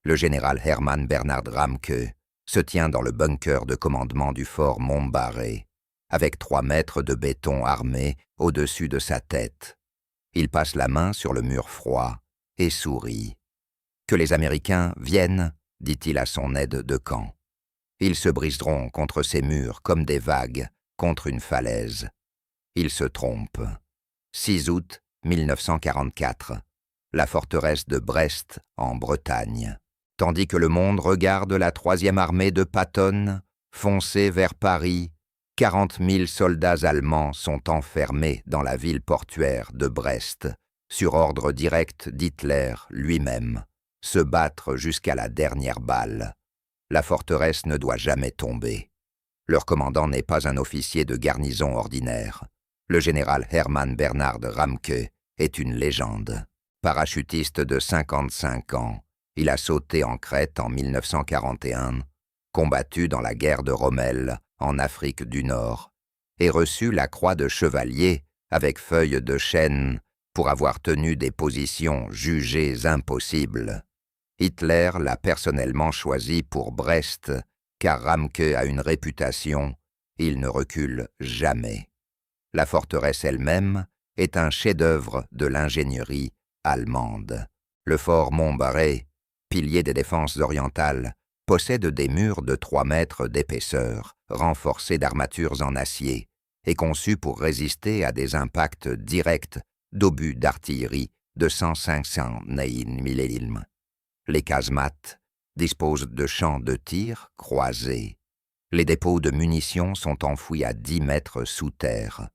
Le général Hermann Bernhard Ramke se tient dans le bunker de commandement du fort Montbarré, avec 3 mètres de béton armé au-dessus de sa tête. Il passe la main sur le mur froid et sourit. « Que les Américains viennent, dit-il à son aide de camp. Ils se briseront contre ces murs comme des vagues contre une falaise. » Il se trompe. 6 août 1944, la forteresse de Brest, en Bretagne. Tandis que le monde regarde la 3e armée de Patton foncer vers Paris, 40 000 soldats allemands sont enfermés dans la ville portuaire de Brest, sur ordre direct d'Hitler lui-même, se battre jusqu'à la dernière balle. La forteresse ne doit jamais tomber. Leur commandant n'est pas un officier de garnison ordinaire. Le général Hermann Bernhard Ramke est une légende. Parachutiste de 55 ans, il a sauté en Crète en 1941, combattu dans la guerre de Rommel en Afrique du Nord, et reçu la croix de chevalier avec feuilles de chêne pour avoir tenu des positions jugées impossibles. Hitler l'a personnellement choisi pour Brest, car Ramke a une réputation, il ne recule jamais. La forteresse elle-même est un chef-d'œuvre de l'ingénierie allemande. Le fort Montbarré, pilier des défenses orientales, possède des murs de 3 mètres d'épaisseur, renforcés d'armatures en acier, et conçus pour résister à des impacts directs d'obus d'artillerie de 100-500 mm. Les casemates disposent de champs de tir croisés. Les dépôts de munitions sont enfouis à 10 mètres sous terre.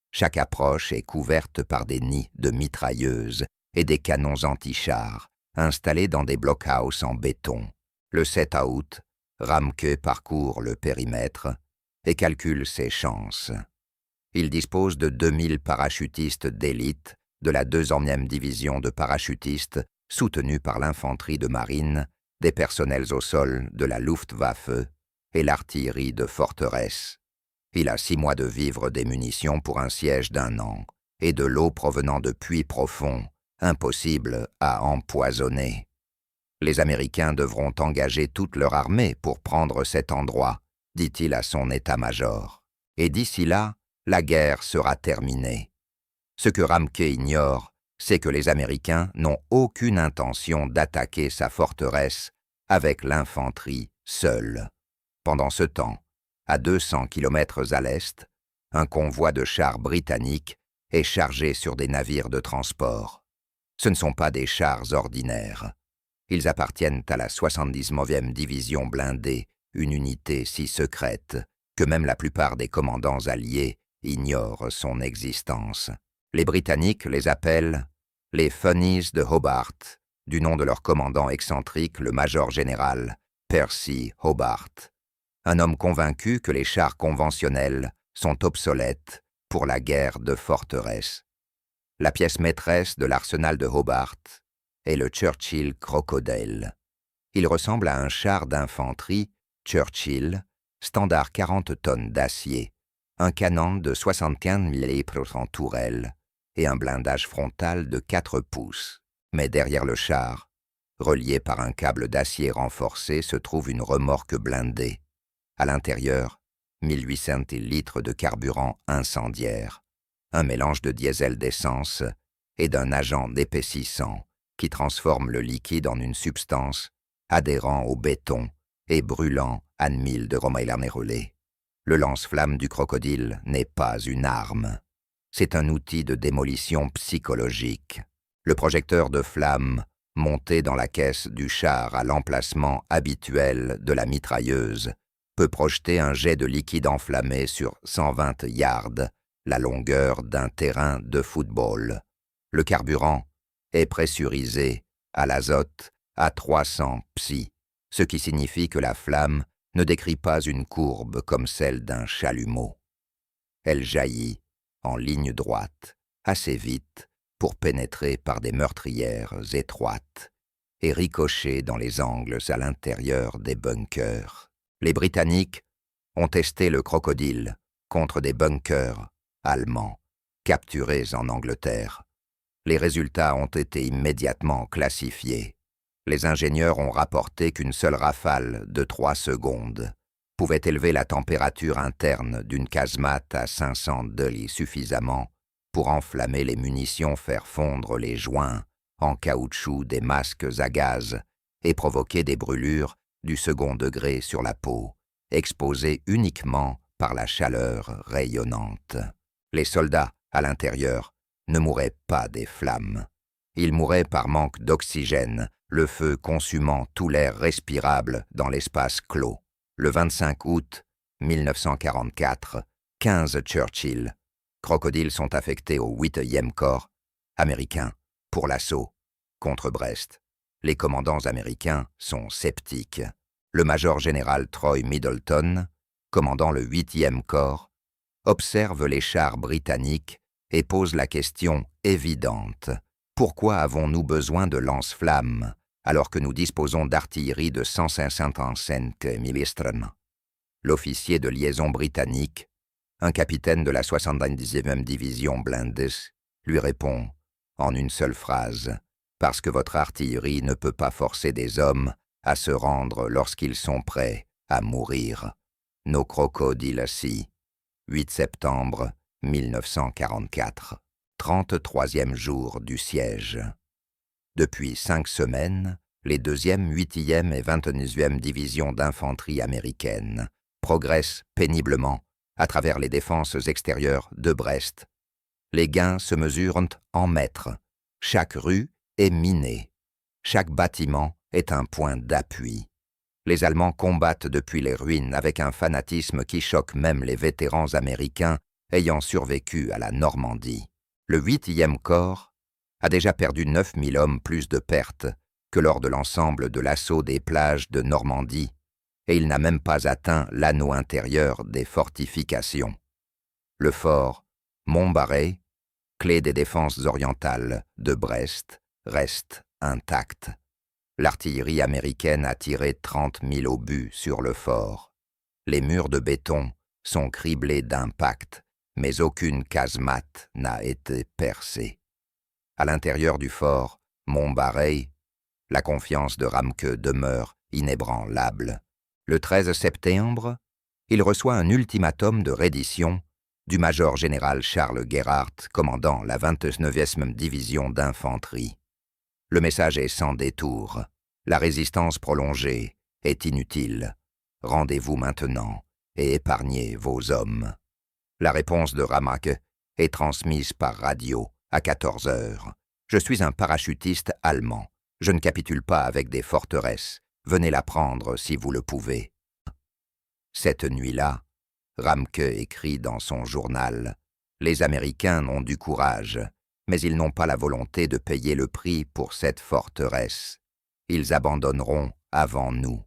Chaque approche est couverte par des nids de mitrailleuses et des canons anti-chars installés dans des blockhaus en béton. Le 7 août, Ramke parcourt le périmètre et calcule ses chances. Il dispose de 2000 parachutistes d'élite de la 2e division de parachutistes soutenus par l'infanterie de marine, des personnels au sol de la Luftwaffe et l'artillerie de forteresse. Il a 6 mois de vivres des munitions pour un siège d'1 an et de l'eau provenant de puits profonds, impossible à empoisonner. Les Américains devront engager toute leur armée pour prendre cet endroit, dit-il à son état-major. Et d'ici là, la guerre sera terminée. Ce que Ramke ignore, c'est que les Américains n'ont aucune intention d'attaquer sa forteresse avec l'infanterie seule. Pendant ce temps, à 200 km à l'est, un convoi de chars britanniques est chargé sur des navires de transport. Ce ne sont pas des chars ordinaires. Ils appartiennent à la 79e division blindée, une unité si secrète que même la plupart des commandants alliés ignorent son existence. Les Britanniques les appellent les Funnies de Hobart, du nom de leur commandant excentrique, le major général Percy Hobart. Un homme convaincu que les chars conventionnels sont obsolètes pour la guerre de forteresse. La pièce maîtresse de l'arsenal de Hobart est le Churchill Crocodile. Il ressemble à un char d'infanterie Churchill, standard 40 tonnes d'acier, un canon de 75 mm en tourelle et un blindage frontal de 4 pouces. Mais derrière le char, relié par un câble d'acier renforcé, se trouve une remorque blindée. À l'intérieur, 1800 litres de carburant incendiaire, un mélange de diesel d'essence et d'un agent épaississant qui transforme le liquide en une substance adhérant au béton et brûlant à 1000 de Romaïla-Nérolé. Le lance-flamme du crocodile n'est pas une arme. C'est un outil de démolition psychologique. Le projecteur de flamme, monté dans la caisse du char à l'emplacement habituel de la mitrailleuse, peut projeter un jet de liquide enflammé sur 120 yards, la longueur d'un terrain de football. Le carburant est pressurisé à l'azote à 300 psi, ce qui signifie que la flamme ne décrit pas une courbe comme celle d'un chalumeau. Elle jaillit en ligne droite, assez vite pour pénétrer par des meurtrières étroites et ricocher dans les angles à l'intérieur des bunkers. Les Britanniques ont testé le crocodile contre des bunkers allemands capturés en Angleterre. Les résultats ont été immédiatement classifiés. Les ingénieurs ont rapporté qu'une seule rafale de 3 secondes pouvait élever la température interne d'une casemate à 500 degrees suffisamment pour enflammer les munitions, faire fondre les joints en caoutchouc des masques à gaz et provoquer des brûlures du second degré sur la peau, exposée uniquement par la chaleur rayonnante. Les soldats, à l'intérieur, ne mouraient pas des flammes. Ils mouraient par manque d'oxygène, le feu consumant tout l'air respirable dans l'espace clos. Le 25 août 1944, 15 Churchill, crocodiles sont affectés au 8e corps américain pour l'assaut contre Brest. Les commandants américains sont sceptiques. Le major général Troy Middleton, commandant le 8e corps, observe les chars britanniques et pose la question évidente. Pourquoi avons-nous besoin de lance-flammes alors que nous disposons d'artillerie de 155 mm? L'officier de liaison britannique, un capitaine de la 79e division blindée, lui répond en une seule phrase « Parce que votre artillerie ne peut pas forcer des hommes à se rendre lorsqu'ils sont prêts à mourir. Nos crocodiles-ci. 8 septembre 1944. 33e jour du siège. Depuis 5 semaines, les 2e, 8e et 29e divisions d'infanterie américaines progressent péniblement à travers les défenses extérieures de Brest. Les gains se mesurent en mètres. Chaque rue est minée. Chaque bâtiment est un point d'appui. Les Allemands combattent depuis les ruines avec un fanatisme qui choque même les vétérans américains ayant survécu à la Normandie. Le 8e corps a déjà perdu 9000 hommes plus de pertes que lors de l'ensemble de l'assaut des plages de Normandie, et il n'a même pas atteint l'anneau intérieur des fortifications. Le fort Montbarret, clé des défenses orientales de Brest, reste intact. L'artillerie américaine a tiré 30 000 obus sur le fort. Les murs de béton sont criblés d'impacts, mais aucune casemate n'a été percée. À l'intérieur du fort Montbarret, la confiance de Ramke demeure inébranlable. Le 13 septembre, il reçoit un ultimatum de reddition du major général Charles Gerhardt, commandant la 29e division d'infanterie. Le message est sans détour. La résistance prolongée est inutile. Rendez-vous maintenant et épargnez vos hommes. La réponse de Ramke est transmise par radio à 14 heures. Je suis un parachutiste allemand. Je ne capitule pas avec des forteresses. Venez la prendre si vous le pouvez. Cette nuit-là, Ramke écrit dans son journal « Les Américains ont du courage, mais ils n'ont pas la volonté de payer le prix pour cette forteresse. Ils abandonneront avant nous.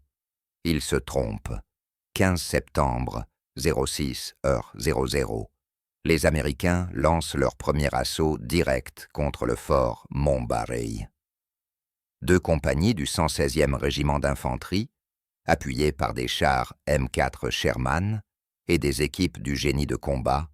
Ils se trompent. 15 septembre, 06h00. Les Américains lancent leur premier assaut direct contre le fort Montbarret. 2 compagnies du 116e régiment d'infanterie, appuyées par des chars M4 Sherman et des équipes du génie de combat,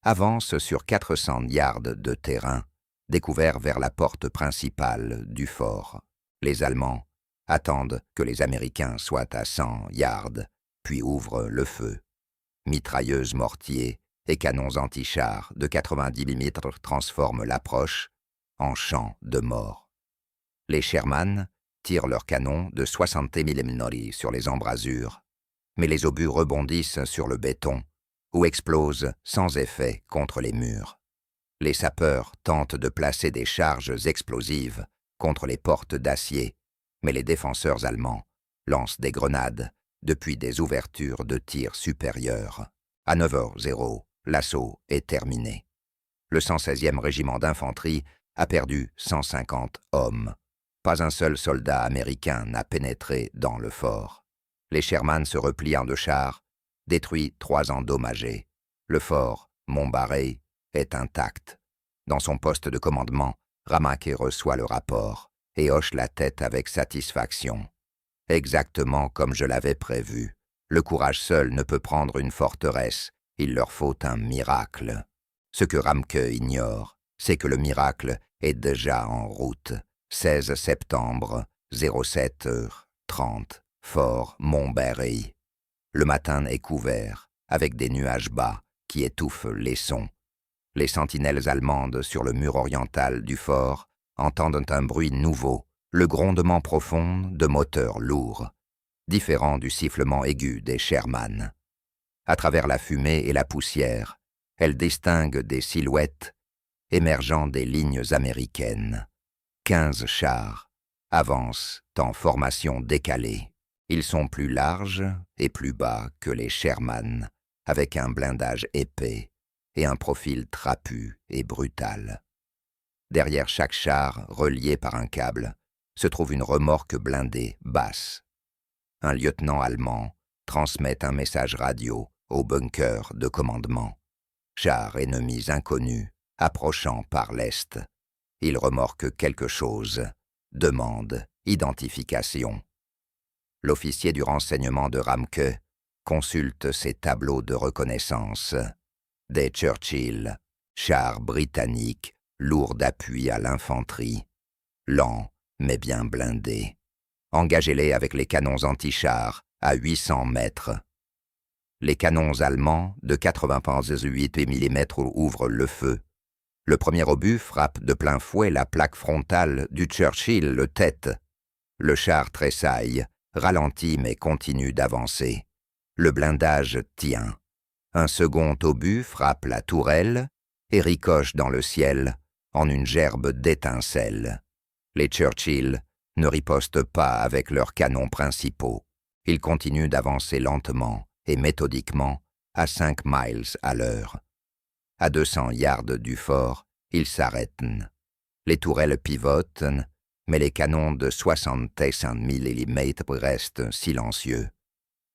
avancent sur 400 yards de terrain, découvert vers la porte principale du fort. Les Allemands attendent que les Américains soient à 100 yards, puis ouvrent le feu. Mitrailleuses mortiers et canons anti-chars de 90 mm transforment l'approche en champ de mort. Les Sherman tirent leurs canons de 60 mm sur les embrasures, mais les obus rebondissent sur le béton ou explosent sans effet contre les murs. Les sapeurs tentent de placer des charges explosives contre les portes d'acier, mais les défenseurs allemands lancent des grenades depuis des ouvertures de tir supérieures. À 9h00, l'assaut est terminé. Le 116e régiment d'infanterie a perdu 150 hommes. Pas un seul soldat américain n'a pénétré dans le fort. Les Sherman se replient en 2 chars, détruits 3 endommagés. Le fort Montbarret est intact. Dans son poste de commandement, Ramke reçoit le rapport et hoche la tête avec satisfaction. Exactement comme je l'avais prévu. Le courage seul ne peut prendre une forteresse, il leur faut un miracle. Ce que Ramke ignore, c'est que le miracle est déjà en route. 16 septembre, 07h30, Fort Montbarré. Le matin est couvert, avec des nuages bas qui étouffent les sons. Les sentinelles allemandes sur le mur oriental du fort entendent un bruit nouveau, le grondement profond de moteurs lourds, différent du sifflement aigu des Sherman. À travers la fumée et la poussière, elles distinguent des silhouettes émergeant des lignes américaines. 15 chars avancent en formation décalée. Ils sont plus larges et plus bas que les Sherman, avec un blindage épais et un profil trapu et brutal. Derrière chaque char, relié par un câble, se trouve une remorque blindée basse. Un lieutenant allemand transmet un message radio au bunker de commandement. Chars ennemis inconnus approchant par l'est. Il remorque quelque chose, demande identification. L'officier du renseignement de Ramke consulte ses tableaux de reconnaissance. Des Churchill, chars britanniques, lourds d'appui à l'infanterie, lents mais bien blindés. Engagez-les avec les canons anti-chars à 800 mètres. Les canons allemands de 98 mm ouvrent le feu. Le premier obus frappe de plein fouet la plaque frontale du Churchill, le tête. Le char tressaille, ralentit mais continue d'avancer. Le blindage tient. Un second obus frappe la tourelle et ricoche dans le ciel en une gerbe d'étincelles. Les Churchill ne ripostent pas avec leurs canons principaux. Ils continuent d'avancer lentement et méthodiquement à 5 miles à l'heure. À 200 yards du fort, ils s'arrêtent. Les tourelles pivotent, mais les canons de 65 mm restent silencieux.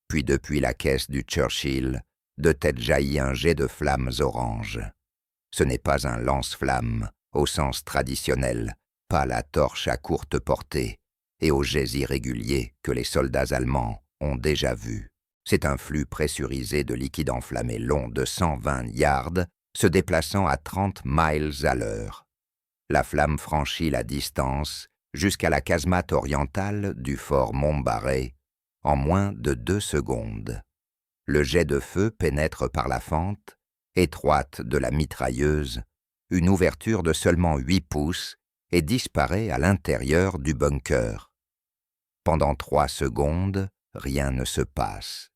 Puis depuis la caisse du Churchill, de tête jaillit un jet de flammes oranges. Ce n'est pas un lance-flammes au sens traditionnel, pas la torche à courte portée et aux jets irréguliers que les soldats allemands ont déjà vus. C'est un flux pressurisé de liquide enflammé long de 120 yards, se déplaçant à 30 miles à l'heure. La flamme franchit la distance jusqu'à la casemate orientale du fort Montbarré en moins de 2 secondes. Le jet de feu pénètre par la fente, étroite de la mitrailleuse, une ouverture de seulement 8 pouces et disparaît à l'intérieur du bunker. Pendant 3 secondes, rien ne se passe.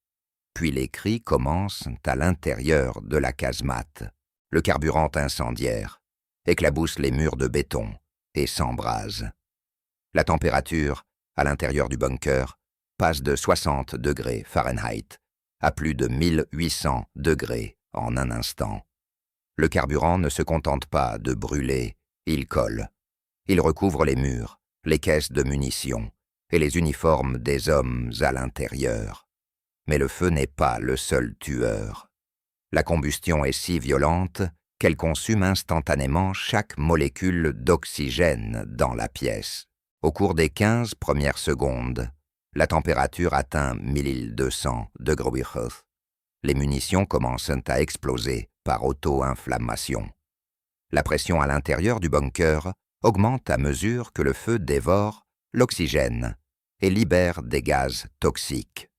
Puis les cris commencent à l'intérieur de la casemate. Le carburant incendiaire éclabousse les murs de béton et s'embrase. La température, à l'intérieur du bunker, passe de 60 degrés Fahrenheit à plus de 1800 degrés en un instant. Le carburant ne se contente pas de brûler, il colle. Il recouvre les murs, les caisses de munitions et les uniformes des hommes à l'intérieur. Mais le feu n'est pas le seul tueur. La combustion est si violente qu'elle consume instantanément chaque molécule d'oxygène dans la pièce. Au cours des 15 premières secondes, la température atteint 1200 degrés. Les munitions commencent à exploser par auto-inflammation. La pression à l'intérieur du bunker augmente à mesure que le feu dévore l'oxygène et libère des gaz toxiques.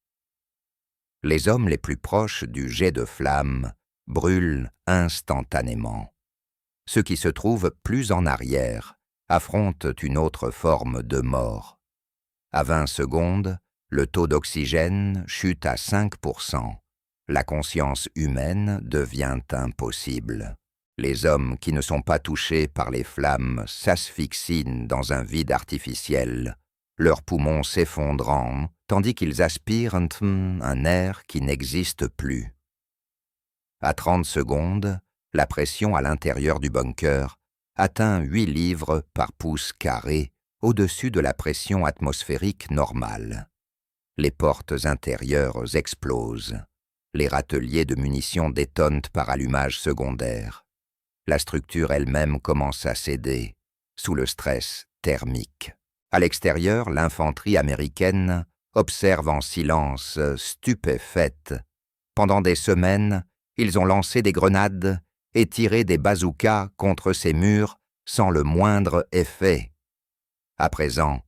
Les hommes les plus proches du jet de flamme brûlent instantanément. Ceux qui se trouvent plus en arrière affrontent une autre forme de mort. À 20 secondes, le taux d'oxygène chute à 5%. La conscience humaine devient impossible. Les hommes qui ne sont pas touchés par les flammes s'asphyxient dans un vide artificiel, leurs poumons s'effondrant, tandis qu'ils aspirent un air qui n'existe plus. À 30 secondes, la pression à l'intérieur du bunker atteint 8 livres par pouce carré au-dessus de la pression atmosphérique normale. Les portes intérieures explosent. Les râteliers de munitions détonnent par allumage secondaire. La structure elle-même commence à céder, sous le stress thermique. À l'extérieur, l'infanterie américaine observe en silence, stupéfaite. Pendant des semaines, ils ont lancé des grenades et tiré des bazookas contre ces murs sans le moindre effet. À présent,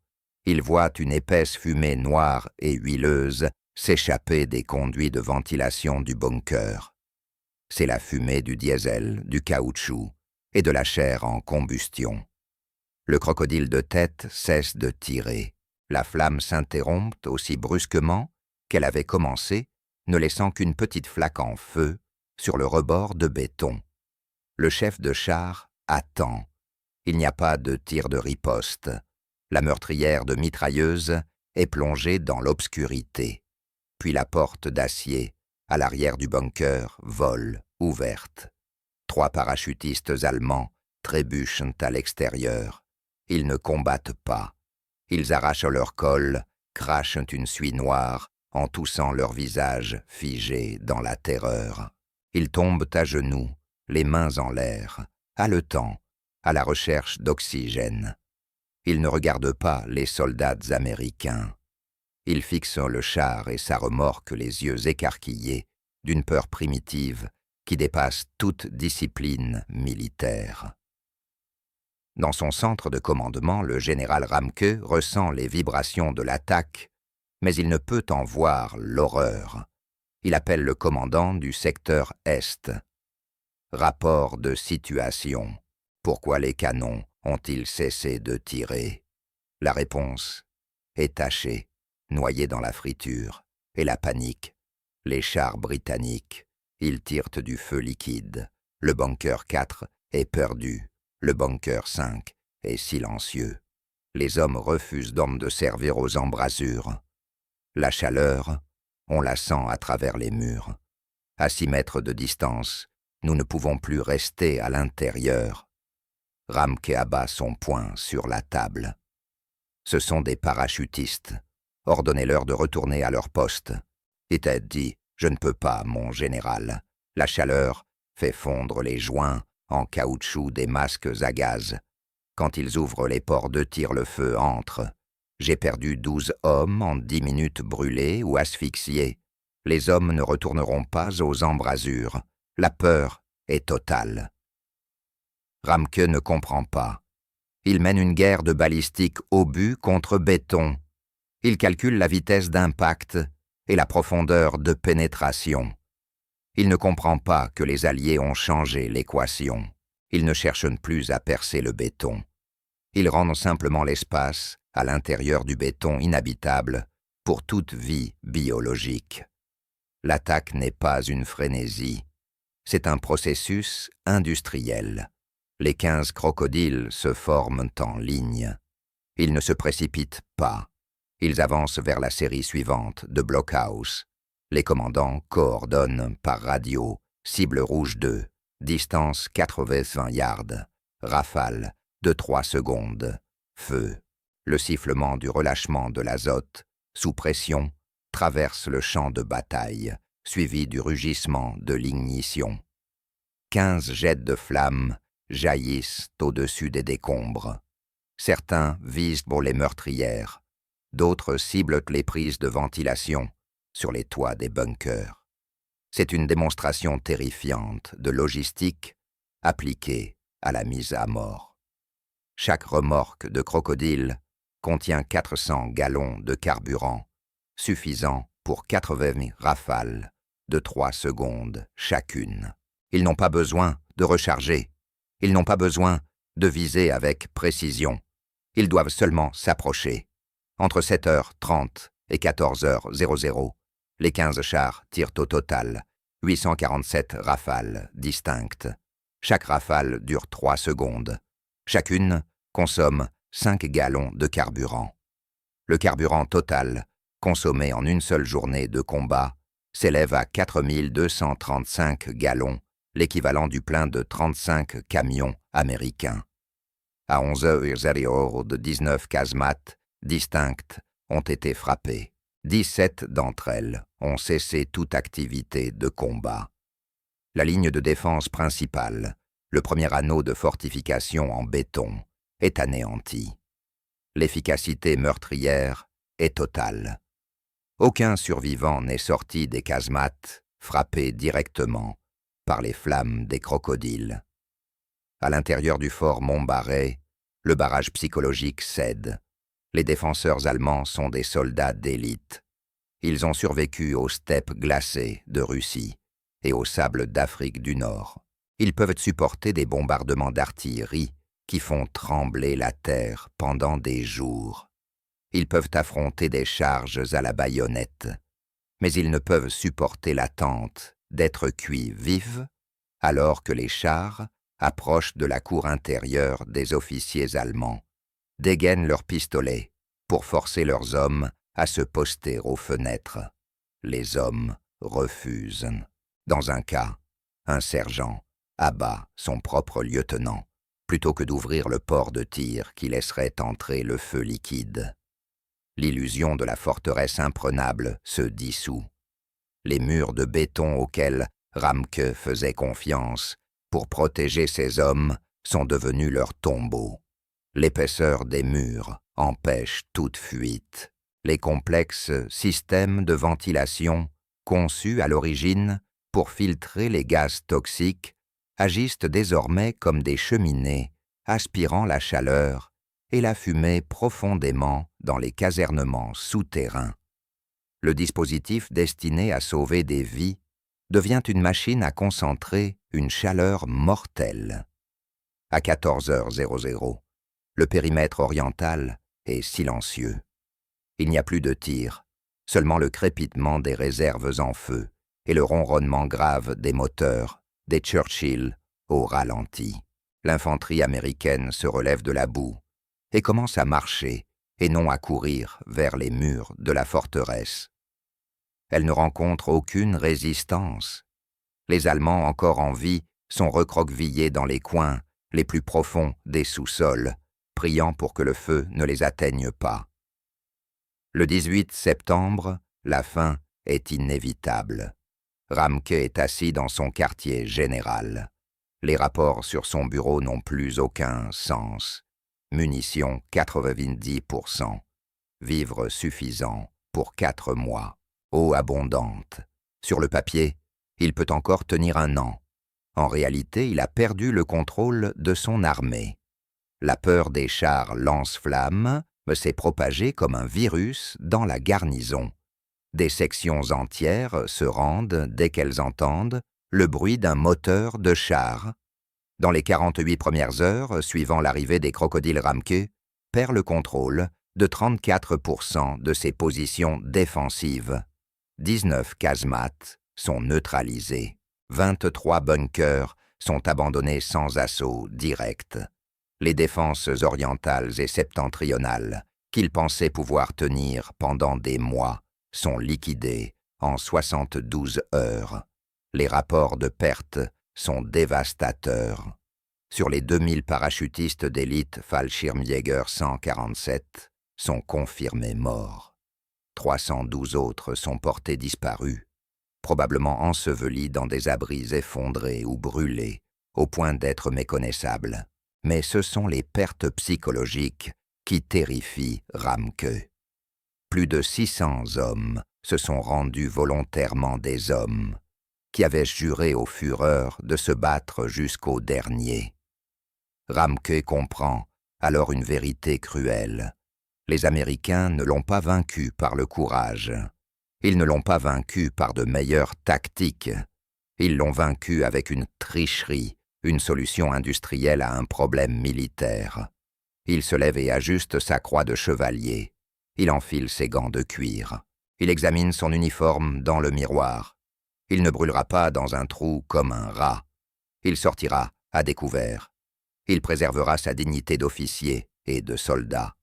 Il voit une épaisse fumée noire et huileuse s'échapper des conduits de ventilation du bunker. C'est la fumée du diesel, du caoutchouc et de la chair en combustion. Le crocodile de tête cesse de tirer. La flamme s'interrompt aussi brusquement qu'elle avait commencé, ne laissant qu'une petite flaque en feu sur le rebord de béton. Le chef de char attend. Il n'y a pas de tir de riposte. La meurtrière de mitrailleuse est plongée dans l'obscurité. Puis la porte d'acier, à l'arrière du bunker, vole, ouverte. 3 parachutistes allemands trébuchent à l'extérieur. Ils ne combattent pas. Ils arrachent leur col, crachent une suie noire, en toussant leur visage figé dans la terreur. Ils tombent à genoux, les mains en l'air, haletants, à la recherche d'oxygène. Ils ne regardent pas les soldats américains. Ils fixent le char et sa remorque les yeux écarquillés d'une peur primitive qui dépasse toute discipline militaire. Dans son centre de commandement, le général Ramke ressent les vibrations de l'attaque, mais il ne peut en voir l'horreur. Il appelle le commandant du secteur Est. Rapport de situation. Pourquoi les canons ont-ils cessé de tirer? La réponse est tachée, noyée dans la friture, et la panique. Les chars britanniques, ils tirent du feu liquide. Le bunker 4 est perdu. Le bunker 5 est silencieux. Les hommes refusent d'hommes de servir aux embrasures. La chaleur, on la sent à travers les murs. À 6 mètres de distance, nous ne pouvons plus rester à l'intérieur. Ramke abat son poing sur la table. Ce sont des parachutistes. Ordonnez-leur de retourner à leur poste. Et Ted dit « Je ne peux pas, mon général. La chaleur fait fondre les joints en caoutchouc des masques à gaz. Quand ils ouvrent les ports de tir, le feu entre. J'ai perdu 12 hommes en 10 minutes brûlés ou asphyxiés. Les hommes ne retourneront pas aux embrasures. La peur est totale. » Ramke ne comprend pas. Il mène une guerre de balistique obus contre béton. Il calcule la vitesse d'impact et la profondeur de pénétration. Il ne comprend pas que les Alliés ont changé l'équation. Ils ne cherchent plus à percer le béton. Ils rendent simplement l'espace, à l'intérieur du béton, inhabitable pour toute vie biologique. L'attaque n'est pas une frénésie. C'est un processus industriel. Les 15 crocodiles se forment en ligne. Ils ne se précipitent pas. Ils avancent vers la série suivante de blockhouse. Les commandants coordonnent par radio. Cible rouge 2, distance 80 yards. Rafale de 3 secondes. Feu. Le sifflement du relâchement de l'azote, sous pression, traverse le champ de bataille, suivi du rugissement de l'ignition. 15 jets de flammes jaillissent au-dessus des décombres. Certains visent pour les meurtrières, d'autres ciblent les prises de ventilation sur les toits des bunkers. C'est une démonstration terrifiante de logistique appliquée à la mise à mort. Chaque remorque de crocodile contient 400 gallons de carburant, suffisant pour 80 rafales de 3 secondes chacune. Ils n'ont pas besoin de recharger. Ils n'ont pas besoin de viser avec précision. Ils doivent seulement s'approcher. Entre 7h30 et 14h00, les 15 chars tirent au total 847 rafales distinctes. Chaque rafale dure 3 secondes. Chacune consomme 5 gallons de carburant. Le carburant total, consommé en une seule journée de combat, s'élève à 4235 gallons, l'équivalent du plein de 35 camions américains. À 11h00, 19 casemates distinctes ont été frappées. 17 d'entre elles ont cessé toute activité de combat. La ligne de défense principale, le premier anneau de fortification en béton, est anéantie. L'efficacité meurtrière est totale. Aucun survivant n'est sorti des casemates frappés directement par les flammes des crocodiles. À l'intérieur du fort Montbarret, le barrage psychologique cède. Les défenseurs allemands sont des soldats d'élite. Ils ont survécu aux steppes glacées de Russie et aux sables d'Afrique du Nord. Ils peuvent supporter des bombardements d'artillerie qui font trembler la terre pendant des jours. Ils peuvent affronter des charges à la baïonnette, mais ils ne peuvent supporter l'attente d'être cuits vifs alors que les chars approchent de la cour intérieure des officiers allemands, dégainent leurs pistolets pour forcer leurs hommes à se poster aux fenêtres. Les hommes refusent. Dans un cas, un sergent abat son propre lieutenant plutôt que d'ouvrir le port de tir qui laisserait entrer le feu liquide. L'illusion de la forteresse imprenable se dissout. Les murs de béton auxquels Ramke faisait confiance pour protéger ses hommes sont devenus leurs tombeaux. L'épaisseur des murs empêche toute fuite. Les complexes systèmes de ventilation, conçus à l'origine pour filtrer les gaz toxiques, agissent désormais comme des cheminées, aspirant la chaleur et la fumée profondément dans les casernements souterrains. Le dispositif destiné à sauver des vies devient une machine à concentrer une chaleur mortelle. À 14h00, le périmètre oriental est silencieux. Il n'y a plus de tirs, seulement le crépitement des réserves en feu et le ronronnement grave des moteurs, des Churchill au ralenti. L'infanterie américaine se relève de la boue et commence à marcher et non à courir vers les murs de la forteresse. Elle ne rencontre aucune résistance. Les Allemands encore en vie sont recroquevillés dans les coins les plus profonds des sous-sols, priant pour que le feu ne les atteigne pas. Le 18 septembre, la fin est inévitable. Ramke est assis dans son quartier général. Les rapports sur son bureau n'ont plus aucun sens. Munitions 90%. Vivres suffisants pour 4 mois. Eau abondante. Sur le papier, il peut encore tenir 1 an. En réalité, il a perdu le contrôle de son armée. La peur des chars lance-flammes s'est propagée comme un virus dans la garnison. Des sections entières se rendent dès qu'elles entendent le bruit d'un moteur de char. Dans les 48 premières heures suivant l'arrivée des crocodiles Ramke, perd le contrôle de 34% de ses positions défensives. 19 casemates sont neutralisés. 23 bunkers sont abandonnés sans assaut direct. Les défenses orientales et septentrionales, qu'il pensait pouvoir tenir pendant des mois, sont liquidées en 72 heures. Les rapports de pertes sont dévastateurs. Sur les 2000 parachutistes d'élite Fallschirmjäger 147 sont confirmés morts. 312 autres sont portés disparus, probablement ensevelis dans des abris effondrés ou brûlés, au point d'être méconnaissables. Mais ce sont les pertes psychologiques qui terrifient Ramke. Plus de 600 hommes se sont rendus volontairement des hommes, qui avaient juré au Führer de se battre jusqu'au dernier. Ramke comprend alors une vérité cruelle. Les Américains ne l'ont pas vaincu par le courage. Ils ne l'ont pas vaincu par de meilleures tactiques. Ils l'ont vaincu avec une tricherie, une solution industrielle à un problème militaire. Il se lève et ajuste sa croix de chevalier. Il enfile ses gants de cuir. Il examine son uniforme dans le miroir. Il ne brûlera pas dans un trou comme un rat. Il sortira à découvert. Il préservera sa dignité d'officier et de soldat.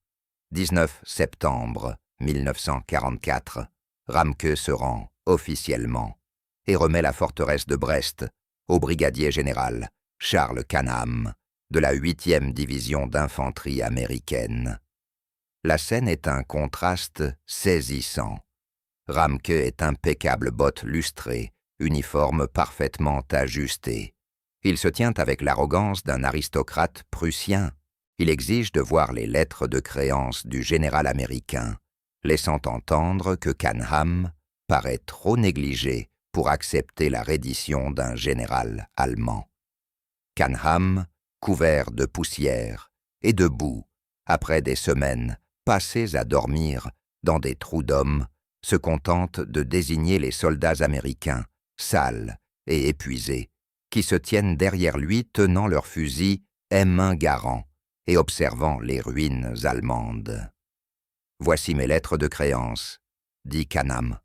19 septembre 1944, Ramke se rend officiellement et remet la forteresse de Brest au brigadier général Charles Canham de la 8e division d'infanterie américaine. La scène est un contraste saisissant. Ramke est impeccable bottes lustrées, uniforme parfaitement ajusté. Il se tient avec l'arrogance d'un aristocrate prussien. Il exige de voir les lettres de créance du général américain, laissant entendre que Canham paraît trop négligé pour accepter la reddition d'un général allemand. Canham, couvert de poussière et de boue, après des semaines passés à dormir dans des trous d'hommes, se contentent de désigner les soldats américains, sales et épuisés, qui se tiennent derrière lui tenant leurs fusils M1 Garand et observant les ruines allemandes. « Voici mes lettres de créance, » dit Canham.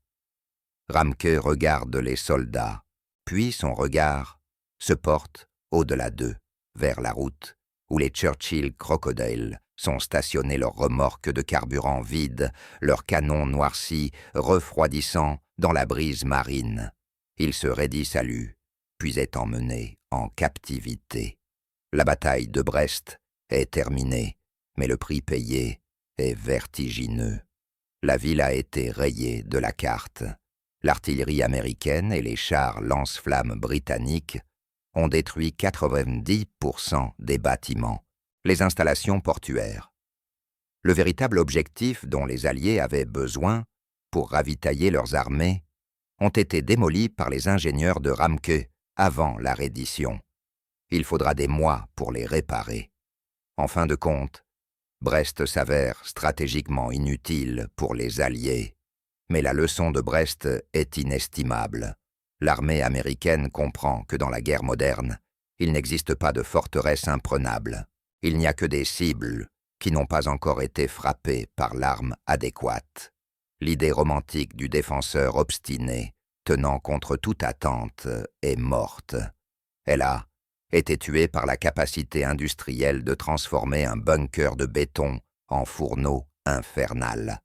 Ramke regarde les soldats, puis son regard se porte au-delà d'eux, vers la route, où les Churchill Crocodile sont stationnés leurs remorques de carburant vides, leurs canons noircis, refroidissant dans la brise marine. Il se raidit salut, puis est emmené en captivité. La bataille de Brest est terminée, mais le prix payé est vertigineux. La ville a été rayée de la carte. L'artillerie américaine et les chars lance-flammes britanniques ont détruit 90% des bâtiments, les installations portuaires. Le véritable objectif dont les Alliés avaient besoin pour ravitailler leurs armées ont été démolis par les ingénieurs de Ramke avant la reddition. Il faudra des mois pour les réparer. En fin de compte, Brest s'avère stratégiquement inutile pour les Alliés. Mais la leçon de Brest est inestimable. L'armée américaine comprend que dans la guerre moderne, il n'existe pas de forteresse imprenable. Il n'y a que des cibles qui n'ont pas encore été frappées par l'arme adéquate. L'idée romantique du défenseur obstiné, tenant contre toute attente, est morte. Elle a été tuée par la capacité industrielle de transformer un bunker de béton en fourneau infernal.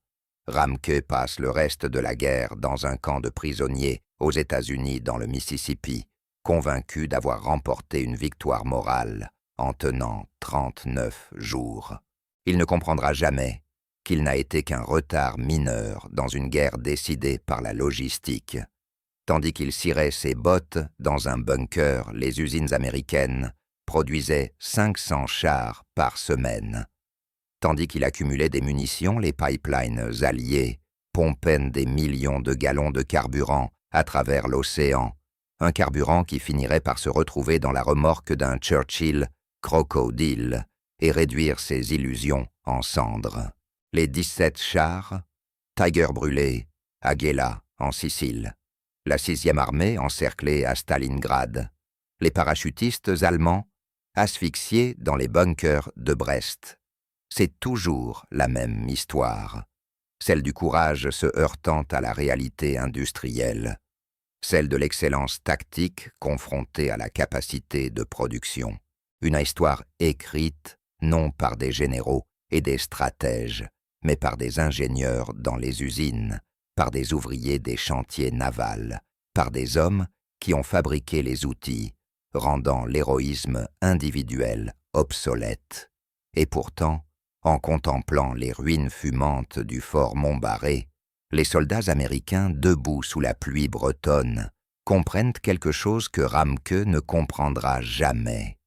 Ramke passe le reste de la guerre dans un camp de prisonniers aux États-Unis dans le Mississippi, convaincu d'avoir remporté une victoire morale en tenant 39 jours. Il ne comprendra jamais qu'il n'a été qu'un retard mineur dans une guerre décidée par la logistique. Tandis qu'il cirait ses bottes dans un bunker, les usines américaines produisaient 500 chars par semaine. Tandis qu'il accumulait des munitions, les pipelines alliés pompaient des millions de gallons de carburant à travers l'océan, un carburant qui finirait par se retrouver dans la remorque d'un Churchill Crocodile et réduire ses illusions en cendres. Les 17 chars, Tiger brûlés à Gela, en Sicile, la 6e armée encerclée à Stalingrad, les parachutistes allemands asphyxiés dans les bunkers de Brest. C'est toujours la même histoire, celle du courage se heurtant à la réalité industrielle, celle de l'excellence tactique confrontée à la capacité de production. Une histoire écrite non par des généraux et des stratèges, mais par des ingénieurs dans les usines, par des ouvriers des chantiers navals, par des hommes qui ont fabriqué les outils, rendant l'héroïsme individuel obsolète. Et pourtant, en contemplant les ruines fumantes du fort Montbarré, les soldats américains debout sous la pluie bretonne comprennent quelque chose que Ramke ne comprendra jamais.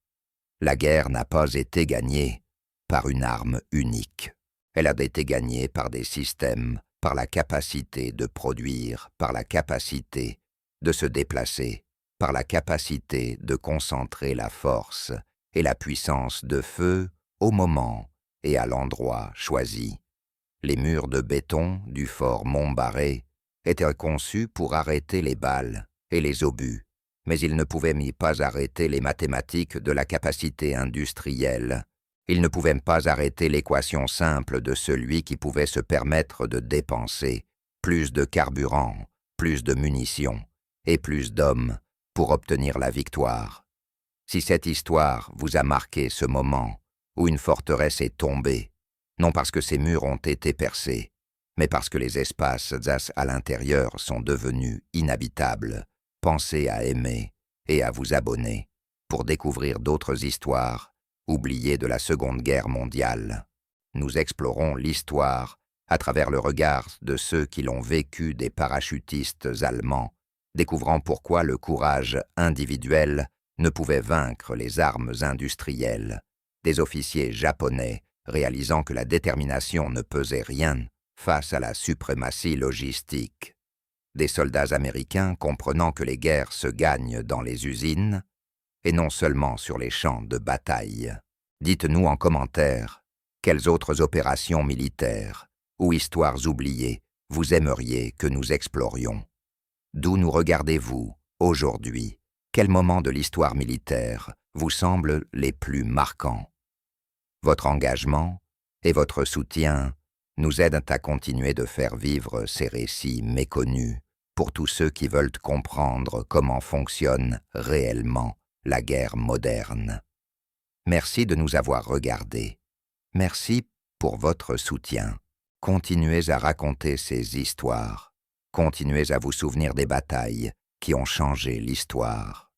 La guerre n'a pas été gagnée par une arme unique. Elle a été gagnée par des systèmes, par la capacité de produire, par la capacité de se déplacer, par la capacité de concentrer la force et la puissance de feu au moment et à l'endroit choisi. Les murs de béton du fort Montbarré étaient conçus pour arrêter les balles et les obus, mais ils ne pouvaient pas arrêter les mathématiques de la capacité industrielle. Ils ne pouvaient pas arrêter l'équation simple de celui qui pouvait se permettre de dépenser plus de carburant, plus de munitions et plus d'hommes pour obtenir la victoire. Si cette histoire vous a marqué ce moment où une forteresse est tombée, non parce que ses murs ont été percés, mais parce que les espaces à l'intérieur sont devenus inhabitables, pensez à aimer et à vous abonner pour découvrir d'autres histoires oubliées de la Seconde Guerre mondiale. Nous explorons l'histoire à travers le regard de ceux qui l'ont vécu, des parachutistes allemands, découvrant pourquoi le courage individuel ne pouvait vaincre les armes industrielles, des officiers japonais réalisant que la détermination ne pesait rien face à la suprématie logistique, des soldats américains comprenant que les guerres se gagnent dans les usines et non seulement sur les champs de bataille. Dites-nous en commentaire Quelles autres opérations militaires ou histoires oubliées vous aimeriez que nous explorions? D'où nous regardez-vous aujourd'hui? Quels moments de l'histoire militaire vous semblent les plus marquants? Votre engagement et votre soutien nous aident à continuer de faire vivre ces récits méconnus pour tous ceux qui veulent comprendre comment fonctionne réellement la guerre moderne. Merci de nous avoir regardés. Merci pour votre soutien. Continuez à raconter ces histoires. Continuez à vous souvenir des batailles qui ont changé l'histoire.